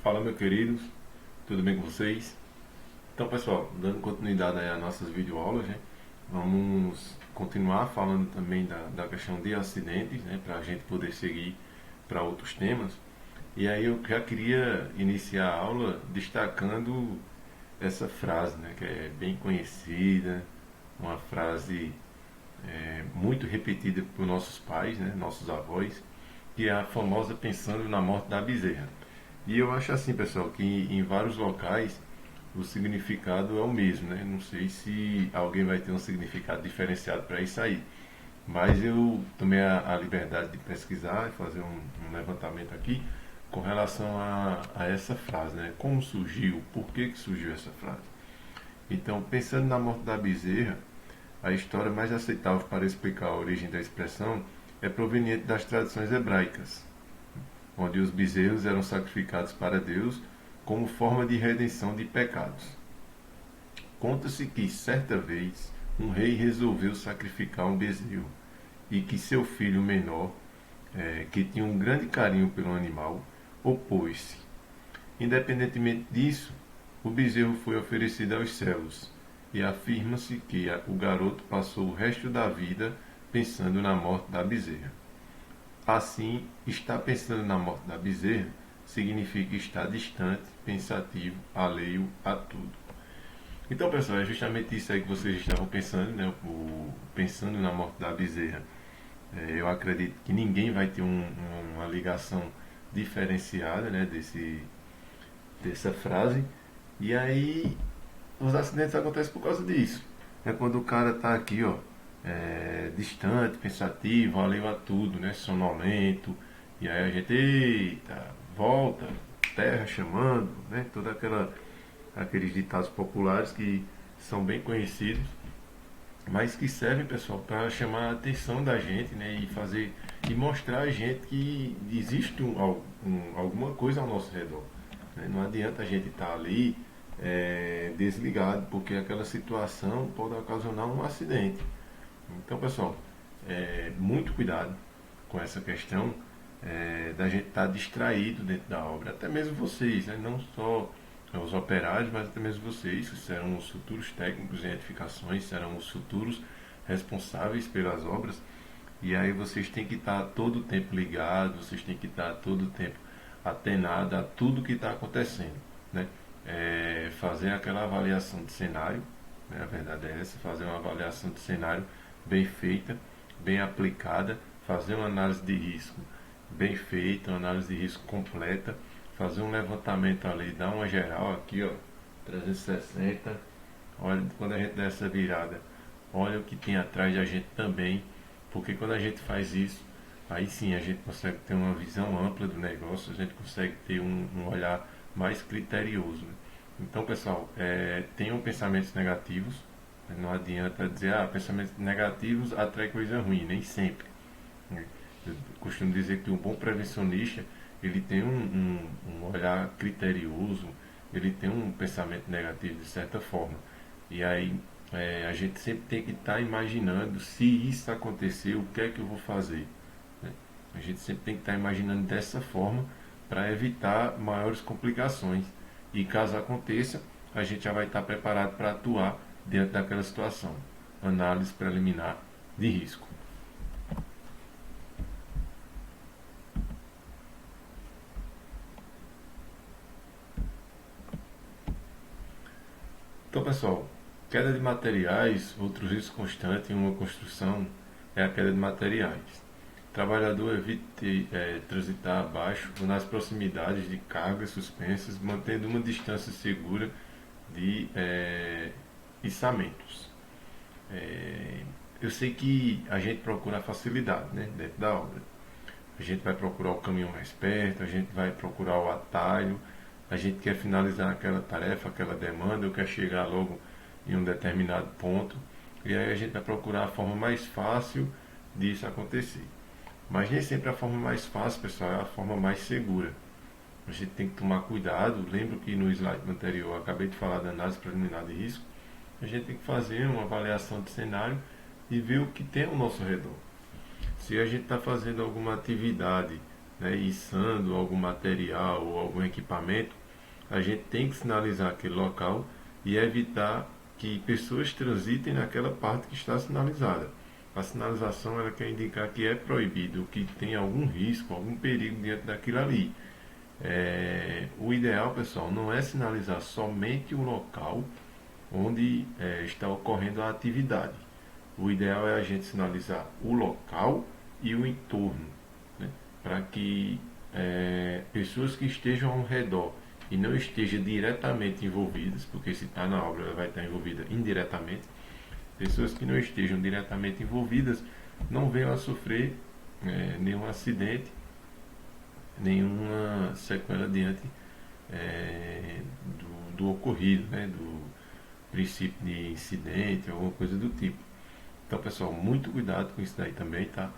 Fala, meus queridos, tudo bem com vocês? Então, pessoal, dando continuidade aí às nossas videoaulas, né? Vamos continuar falando também da questão de acidentes, né? Para a gente poder seguir para outros temas. E aí eu já queria iniciar a aula destacando essa frase, né? Que é bem conhecida, uma frase muito repetida por nossos pais, né? Nossos avós, que é a famosa pensando na morte da bezerra. E eu acho assim, pessoal, que em vários locais o significado é o mesmo, né? Não sei se alguém vai ter um significado diferenciado para isso aí. Mas eu tomei a liberdade de pesquisar e fazer um levantamento aqui com relação a essa frase, né? Como surgiu, por que surgiu essa frase? Então, pensando na morte da bezerra, a história mais aceitável para explicar a origem da expressão é proveniente das tradições hebraicas, onde os bezerros eram sacrificados para Deus como forma de redenção de pecados. Conta-se que, certa vez, um rei resolveu sacrificar um bezerro e que seu filho menor, que tinha um grande carinho pelo animal, opôs-se. Independentemente disso, o bezerro foi oferecido aos céus e afirma-se que o garoto passou o resto da vida pensando na morte da bezerra. Assim, estar pensando na morte da bezerra significa estar distante, pensativo, alheio a tudo. Então, pessoal, é justamente isso aí que vocês estavam pensando, né? Pensando na morte da bezerra. Eu acredito que ninguém vai ter uma ligação diferenciada, né, dessa frase. E aí, os acidentes acontecem por causa disso. É quando o cara está aqui, ó, distante, pensativo, alheio a tudo, né? Sonolento. E aí a gente, eita, volta, terra chamando, né? Aqueles ditados populares que são bem conhecidos, mas que servem, pessoal, para chamar a atenção da gente, né? E mostrar a gente que existe alguma coisa ao nosso redor. Né? Não adianta a gente estar ali desligado, porque aquela situação pode ocasionar um acidente. Então, pessoal, muito cuidado com essa questão da gente estar distraído dentro da obra. Até mesmo vocês, né? Não só os operários, mas até mesmo vocês, que serão os futuros técnicos em edificações, serão os futuros responsáveis pelas obras. E aí vocês têm que estar todo o tempo ligados, vocês têm que estar todo o tempo atenado a tudo que está acontecendo. Né? Fazer aquela avaliação de cenário, né? A verdade é essa, fazer uma avaliação de cenário bem feita, bem aplicada, fazer uma análise de risco bem feita, uma análise de risco completa, fazer um levantamento ali, dar uma geral aqui, ó, 360. Olha, quando a gente dá essa virada, olha o que tem atrás da gente também, porque quando a gente faz isso, aí sim a gente consegue ter uma visão ampla do negócio, a gente consegue ter um olhar mais criterioso. Né? Então, pessoal, tenham pensamentos negativos. Não adianta dizer, pensamentos negativos atrai coisa ruim, nem sempre. Né? Eu costumo dizer que um bom prevencionista, ele tem um olhar criterioso, ele tem um pensamento negativo de certa forma. E aí a gente sempre tem que estar imaginando, se isso acontecer, o que é que eu vou fazer. Né? A gente sempre tem que estar imaginando dessa forma para evitar maiores complicações. E caso aconteça, a gente já vai estar preparado para atuar dentro daquela situação. Análise preliminar de risco. Então, pessoal, queda de materiais, outro risco constante em uma construção é a queda de materiais. O trabalhador evite transitar abaixo ou nas proximidades de cargas suspensas, mantendo uma distância segura de içamentos. Eu sei que a gente procura facilidade, né, dentro da obra. A gente vai procurar o caminho mais perto, a gente vai procurar o atalho, a gente quer finalizar aquela tarefa, aquela demanda, eu quero chegar logo em um determinado ponto, e aí a gente vai procurar a forma mais fácil disso acontecer. Mas nem sempre a forma mais fácil, pessoal, é a forma mais segura. A gente tem que tomar cuidado. Lembro que no slide anterior eu acabei de falar da análise preliminar de risco. A gente tem que fazer uma avaliação de cenário e ver o que tem ao nosso redor. Se a gente está fazendo alguma atividade né, içando algum material ou algum equipamento, a gente tem que sinalizar aquele local e evitar que pessoas transitem naquela parte que está sinalizada. A sinalização ela quer indicar que é proibido, que tem algum risco, algum perigo diante daquilo ali. O ideal, pessoal, não é sinalizar somente o local onde está ocorrendo a atividade. O ideal é a gente sinalizar o local e o entorno, né, para que pessoas que estejam ao redor e não estejam diretamente envolvidas, porque se está na obra ela vai estar envolvida indiretamente, pessoas que não estejam diretamente envolvidas não venham a sofrer nenhum acidente, nenhuma sequela diante do ocorrido, né, do princípio de incidente, alguma coisa do tipo. Então, pessoal, muito cuidado com isso daí também, tá?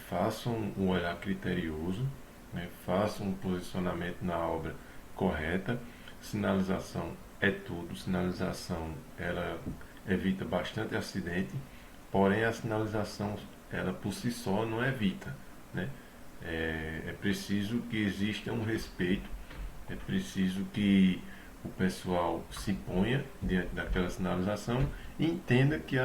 Façam um olhar criterioso, né? Façam um posicionamento na obra correta. Sinalização é tudo. Sinalização, ela evita bastante acidente, porém a sinalização, ela por si só não evita, né? É preciso que exista um respeito, é preciso que o pessoal se ponha diante daquela sinalização e entenda que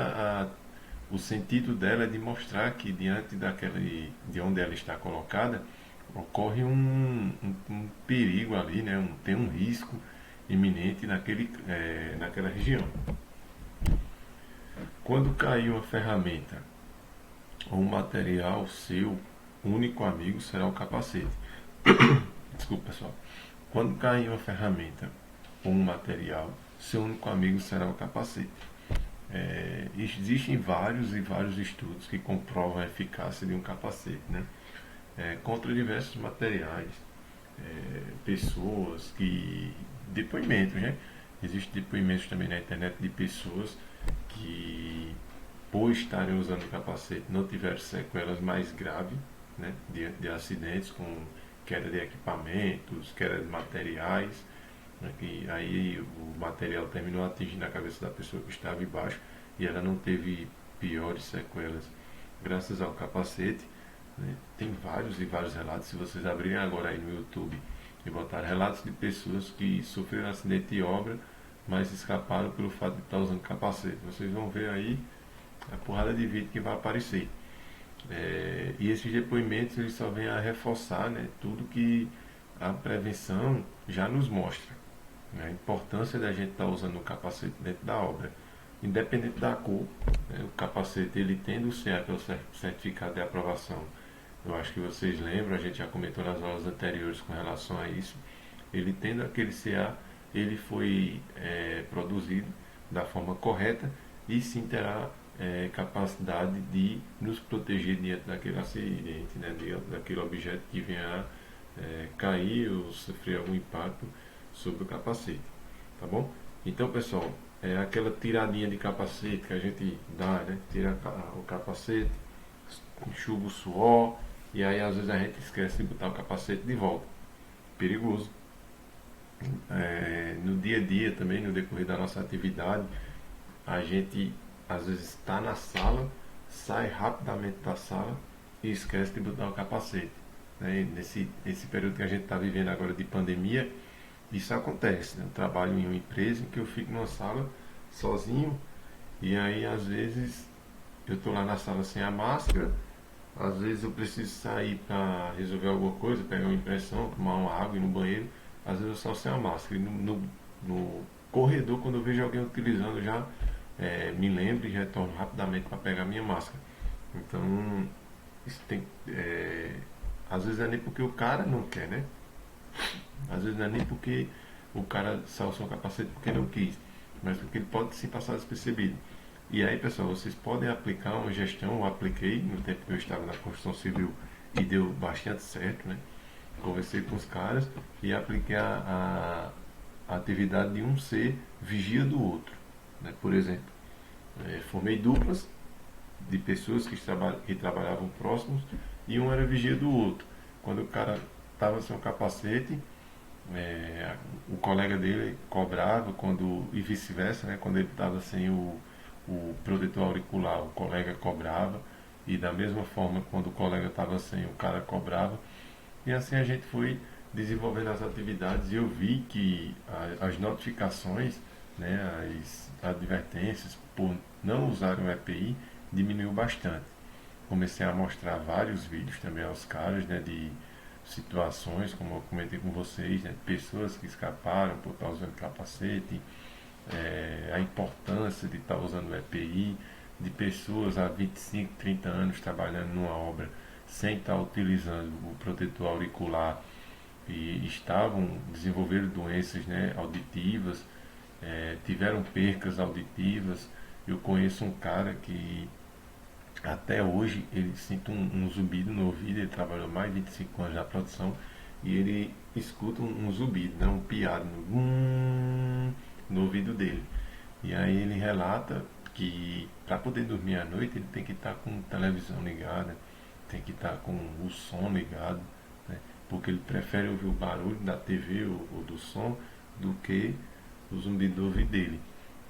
o sentido dela é de mostrar que diante de onde ela está colocada ocorre um perigo ali, né? Tem um risco iminente naquela região. Quando cair uma ferramenta ou um material seu, o único amigo será o capacete. Desculpa, pessoal. Quando cair uma ferramenta ou um material, seu único amigo será o capacete. Existem vários e vários estudos que comprovam a eficácia de um capacete, né? Contra diversos materiais, pessoas que... depoimentos, né? Existem depoimentos também na internet de pessoas que, por estarem usando o capacete, não tiveram sequelas mais graves, né, de acidentes com queda de equipamentos, queda de materiais, né, e aí o material terminou atingindo a cabeça da pessoa que estava embaixo e ela não teve piores sequelas graças ao capacete, né. Tem vários e vários relatos. Se vocês abrirem agora aí no YouTube e botar relatos de pessoas que sofreram acidente de obra, mas escaparam pelo fato de estar usando capacete, vocês vão ver aí a porrada de vídeo que vai aparecer. E esses depoimentos eles só vêm a reforçar, né, tudo que a prevenção já nos mostra, né, a importância da gente estar usando o capacete dentro da obra, independente da cor, né, o capacete ele tendo o CA, que é o certificado de aprovação. Eu acho que vocês lembram, a gente já comentou nas aulas anteriores com relação a isso. Ele tendo aquele CA, ele foi produzido da forma correta e sim terá capacidade de nos proteger diante daquele acidente, né, daquele objeto que venha a cair ou sofrer algum impacto sobre o capacete, tá bom? Então, pessoal, é aquela tiradinha de capacete que a gente dá, né? Tira o capacete, enxuga o suor e aí às vezes a gente esquece de botar o capacete de volta. Perigoso. No dia a dia também, no decorrer da nossa atividade, a gente às vezes está na sala, sai rapidamente da sala e esquece de botar o capacete, né? Nesse período que a gente está vivendo agora de pandemia, isso acontece, né? Eu trabalho em uma empresa em que eu fico numa sala sozinho e aí às vezes eu estou lá na sala sem a máscara, às vezes eu preciso sair para resolver alguma coisa, pegar uma impressão, tomar uma água, ir no banheiro, às vezes eu só sem a máscara. E no corredor, quando eu vejo alguém utilizando, já me lembro e retorno rapidamente para pegar minha máscara. Então, isso tem, às vezes não é nem porque o cara não quer, né? Às vezes não é nem porque o cara saiu sem o capacete porque não quis, mas porque ele pode sim passar despercebido. E aí, pessoal, vocês podem aplicar uma gestão, eu apliquei no tempo que eu estava na construção civil e deu bastante certo, né? Conversei com os caras e apliquei a atividade de um ser vigia do outro, né? Por exemplo, formei duplas de pessoas que trabalhavam próximos e um era vigia do outro. Quando o cara estava sem o capacete, o colega dele cobrava, e vice-versa, né? Quando ele estava sem o protetor auricular, o colega cobrava, e da mesma forma, quando o colega estava sem, o cara cobrava. E assim a gente foi desenvolvendo as atividades e eu vi que as notificações, né, as advertências por não usar o EPI diminuiu bastante. Comecei a mostrar vários vídeos também aos caras, né, de situações, como eu comentei com vocês, né, pessoas que escaparam por estar usando capacete, a importância de estar usando o EPI, de pessoas há 25, 30 anos trabalhando numa obra sem estar utilizando o protetor auricular e estavam desenvolvendo doenças, né, auditivas, tiveram percas auditivas. Eu conheço um cara que até hoje ele sente um zumbido no ouvido, ele trabalhou mais de 25 anos na produção e ele escuta um zumbido, né, um piado no ouvido dele. E aí ele relata que para poder dormir à noite ele tem que estar com a televisão ligada, tem que estar com o som ligado, né, porque ele prefere ouvir o barulho da TV ou do som do que o zumbido do ouvido dele.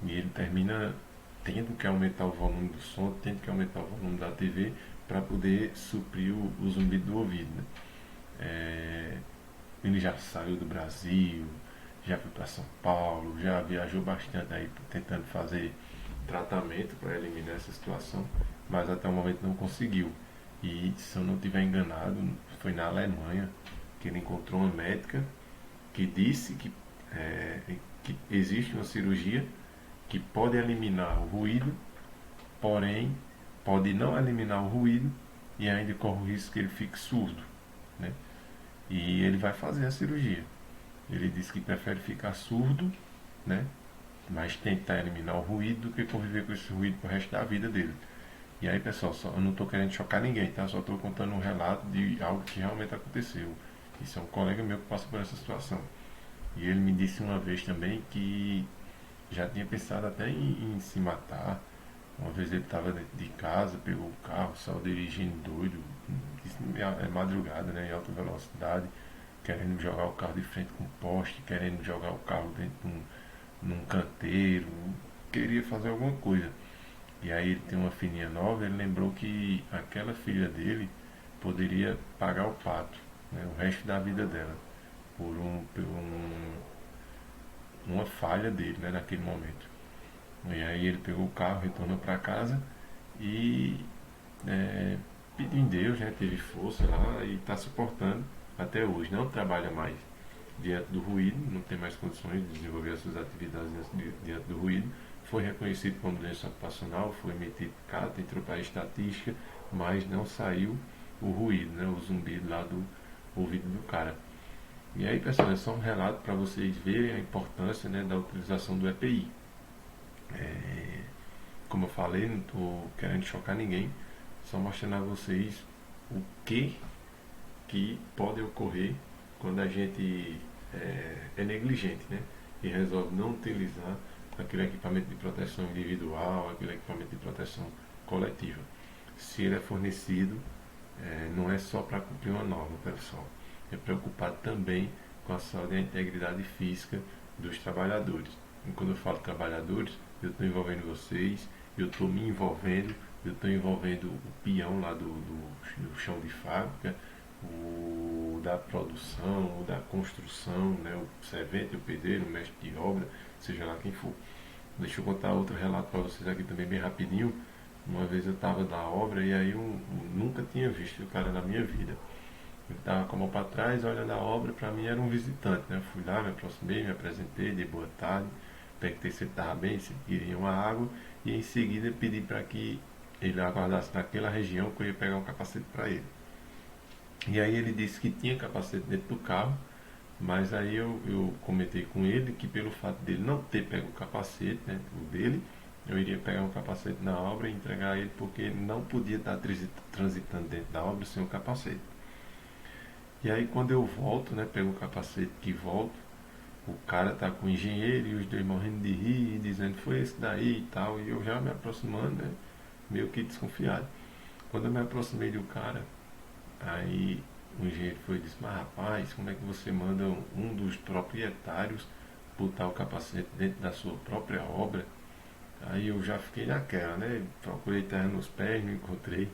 E ele termina tendo que aumentar o volume do som, tendo que aumentar o volume da TV para poder suprir o zumbido do ouvido. Né? Ele já saiu do Brasil, já foi para São Paulo, já viajou bastante aí tentando fazer tratamento para eliminar essa situação, mas até o momento não conseguiu. E se eu não estiver enganado, foi na Alemanha que ele encontrou uma médica que disse que existe uma cirurgia que pode eliminar o ruído, porém pode não eliminar o ruído e ainda corre o risco que ele fique surdo. Né? E ele vai fazer a cirurgia. Ele disse que prefere ficar surdo, né? Mas tentar eliminar o ruído do que conviver com esse ruído pro resto da vida dele. E aí, pessoal, eu não estou querendo chocar ninguém, tá? Só estou contando um relato de algo que realmente aconteceu. Isso é um colega meu que passa por essa situação. E ele me disse uma vez também que já tinha pensado até em se matar. Uma vez ele estava dentro de casa, pegou o carro, saiu dirigindo doido, é madrugada, né, em alta velocidade, querendo jogar o carro de frente com o poste, querendo jogar o carro dentro de num canteiro, queria fazer alguma coisa. E aí ele tem uma filhinha nova, ele lembrou que aquela filha dele poderia pagar o pato, né, o resto da vida dela, por uma falha dele, né, naquele momento. E aí ele pegou o carro, retornou para casa e pediu em Deus, né, teve força lá e está suportando até hoje. Não trabalha mais diante do ruído, não tem mais condições de desenvolver as suas atividades diante do ruído. Foi reconhecido como doença ocupacional, foi emitido CAT, entrou para a estatística, mas não saiu o ruído, né, o zumbido lá do ouvido do cara. E aí, pessoal, é só um relato para vocês verem a importância, né, da utilização do EPI. Como eu falei, não estou querendo chocar ninguém, só mostrando a vocês o que pode ocorrer quando a gente é negligente, né? E resolve não utilizar aquele equipamento de proteção individual, aquele equipamento de proteção coletiva. Se ele é fornecido, não é só para cumprir uma norma, pessoal. É preocupado também com a saúde e a integridade física dos trabalhadores. E quando eu falo trabalhadores, eu estou envolvendo vocês, eu estou me envolvendo, eu estou envolvendo o peão lá do chão de fábrica, o da produção, o da construção, né, o servente, o pedreiro, o mestre de obra, seja lá quem for. Deixa eu contar outro relato para vocês aqui também bem rapidinho. Uma vez eu estava na obra e aí eu nunca tinha visto o cara na minha vida. Ele estava com a mão para trás, olhando a obra, para mim era um visitante. Né? Eu fui lá, me aproximei, me apresentei, dei boa tarde, perguntei se ele estava bem, se queria uma água, e em seguida pedi para que ele aguardasse naquela região que eu ia pegar um capacete para ele. E aí ele disse que tinha capacete dentro do carro, mas aí eu comentei com ele que pelo fato dele não ter pego o capacete, né, o dele, eu iria pegar um capacete na obra e entregar a ele porque ele não podia estar transitando dentro da obra sem o capacete. E aí quando eu volto, né, pego o capacete que volto, o cara tá com o engenheiro e os dois morrendo de rir, dizendo foi esse daí e tal, e eu já me aproximando, né, meio que desconfiado. Quando eu me aproximei do cara, aí o engenheiro foi e disse, mas rapaz, como é que você manda um dos proprietários botar o capacete dentro da sua própria obra? Aí eu já fiquei naquela, né? Procurei terra nos pés, não encontrei.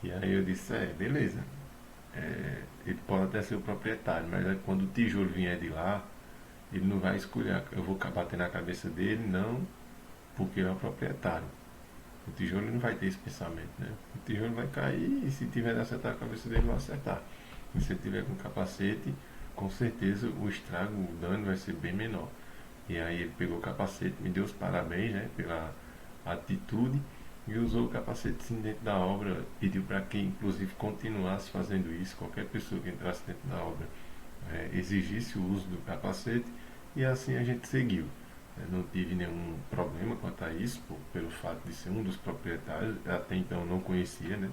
E aí eu disse, beleza. ele pode até ser o proprietário, mas quando o tijolo vier de lá, ele não vai escolher, eu vou bater na cabeça dele, não, porque ele é o proprietário. O tijolo não vai ter esse pensamento, né? O tijolo vai cair e se tiver de acertar a cabeça dele, vai acertar. E se ele tiver com capacete, com certeza o estrago, o dano vai ser bem menor. E aí ele pegou o capacete, me deu os parabéns, né, pela atitude e usou o capacete sim dentro da obra, pediu para que inclusive continuasse fazendo isso, qualquer pessoa que entrasse dentro da obra exigisse o uso do capacete e assim a gente seguiu. Não tive nenhum problema quanto a isso, pelo fato de ser um dos proprietários, até então eu não conhecia, né?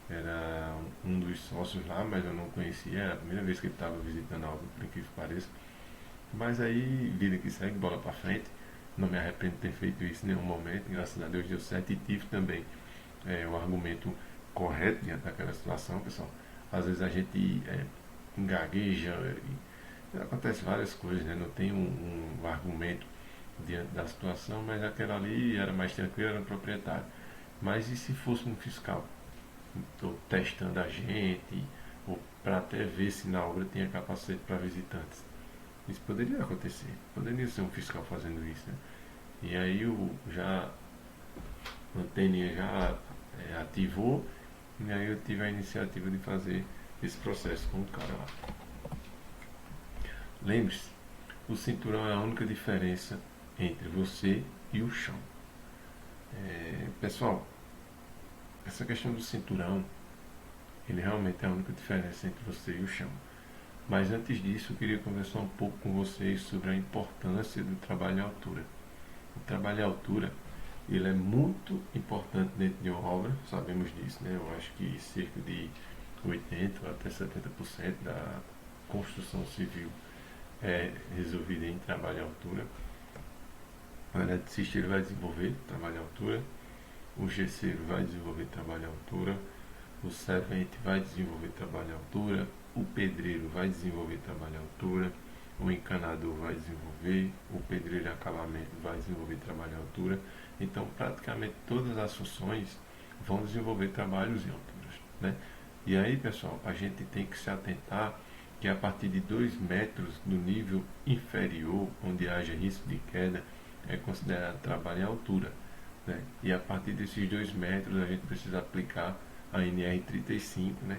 Era um dos sócios lá, mas eu não conhecia, era a primeira vez que ele estava visitando a obra, por incrível que pareça. Mas aí, vida que segue, bola pra frente. Não me arrependo de ter feito isso em nenhum momento. Graças a Deus deu certo e tive também o argumento correto diante daquela situação, pessoal. Às vezes a gente gagueja e acontece várias coisas, né? Não tem um argumento diante da situação, mas aquela ali era mais tranquila, era um proprietário. Mas e se fosse um fiscal? Estou testando a gente, ou para até ver se na obra tinha capacete para visitantes. Isso poderia acontecer, poderia ser um fiscal fazendo isso, né? E aí a anteninha já ativou, e aí eu tive a iniciativa de fazer esse processo com o cara lá. Lembre-se, o cinturão é a única diferença entre você e o chão. Pessoal, essa questão do cinturão, ele realmente é a única diferença entre você e o chão. Mas antes disso, eu queria conversar um pouco com vocês sobre a importância do trabalho em altura. O trabalho em altura, ele é muito importante dentro de uma obra, sabemos disso, né? Eu acho que cerca de 80% até 70% da construção civil é resolvida em trabalho em altura. O eletricista ele vai desenvolver trabalho em altura, o gesseiro vai desenvolver trabalho em altura, o servente vai desenvolver trabalho em altura, o pedreiro vai desenvolver trabalho em altura, o encanador vai desenvolver, o pedreiro de acabamento vai desenvolver trabalho em altura. Então, praticamente todas as funções vão desenvolver trabalhos em alturas, né? E aí, pessoal, a gente tem que se atentar que a partir de 2 metros do nível inferior, onde haja risco de queda, é considerado trabalho em altura, né? E a partir desses 2 metros a gente precisa aplicar a NR35, né?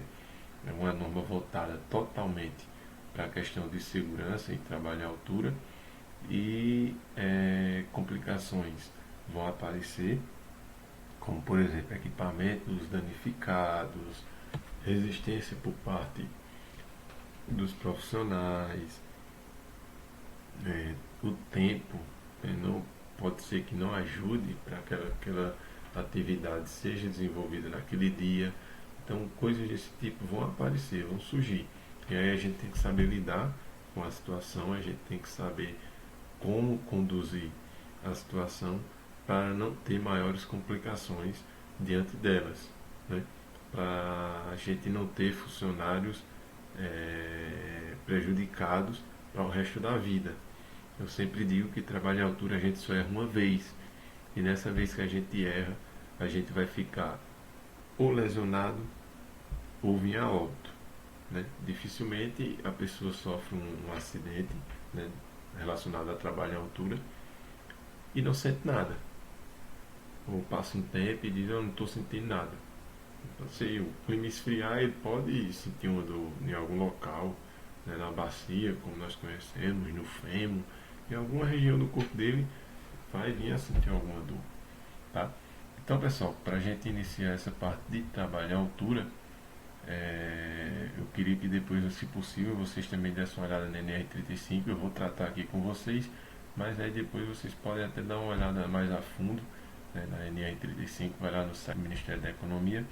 É uma norma voltada totalmente para a questão de segurança em trabalho em altura e complicações vão aparecer, como por exemplo equipamentos danificados, resistência por parte dos profissionais, o tempo não pode ser que não ajude para que aquela atividade seja desenvolvida naquele dia. Então coisas desse tipo vão aparecer, vão surgir. E aí a gente tem que saber lidar com a situação, a gente tem que saber como conduzir a situação para não ter maiores complicações diante delas, né? Para a gente não ter funcionários prejudicados para o resto da vida. Eu sempre digo que trabalho em altura a gente só erra uma vez, e nessa vez que a gente erra, a gente vai ficar ou lesionado ou vir a óbito, né? Dificilmente a pessoa sofre um acidente, né, relacionado a trabalho em altura e não sente nada. Ou passa um tempo e diz, eu não estou sentindo nada. Então, se o clima esfriar, ele pode sentir uma dor em algum local, né, na bacia, como nós conhecemos, no fêmur, em alguma região do corpo dele vai vir a sentir alguma dor. Tá? Então, pessoal, para a gente iniciar essa parte de trabalho em altura, eu queria que depois, se possível, vocês também dessem uma olhada na NR35. Eu vou tratar aqui com vocês, mas aí depois vocês podem até dar uma olhada mais a fundo, né, na NR35. Vai lá no site do Ministério da Economia,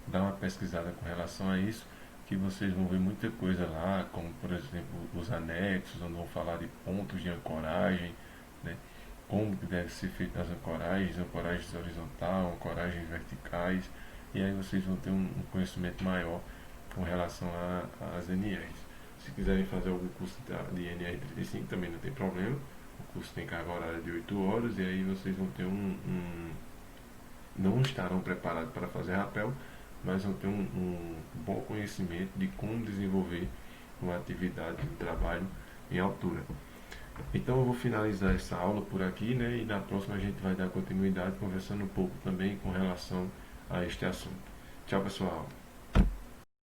dá uma pesquisada com relação a isso, que vocês vão ver muita coisa lá, como por exemplo os anexos, onde vão falar de pontos de ancoragem, né, como que deve ser feita as ancoragens horizontal, ancoragens verticais, e aí vocês vão ter um conhecimento maior com relação às NRs. Se quiserem fazer algum curso de NR35 também não tem problema, o curso tem carga horária de 8 horas, e aí vocês vão ter não estarão preparados para fazer rapel, mas vão ter um bom conhecimento de como desenvolver uma atividade, um trabalho em altura. Então eu vou finalizar essa aula por aqui, né? E na próxima a gente vai dar continuidade conversando um pouco também com relação a este assunto. Tchau, pessoal!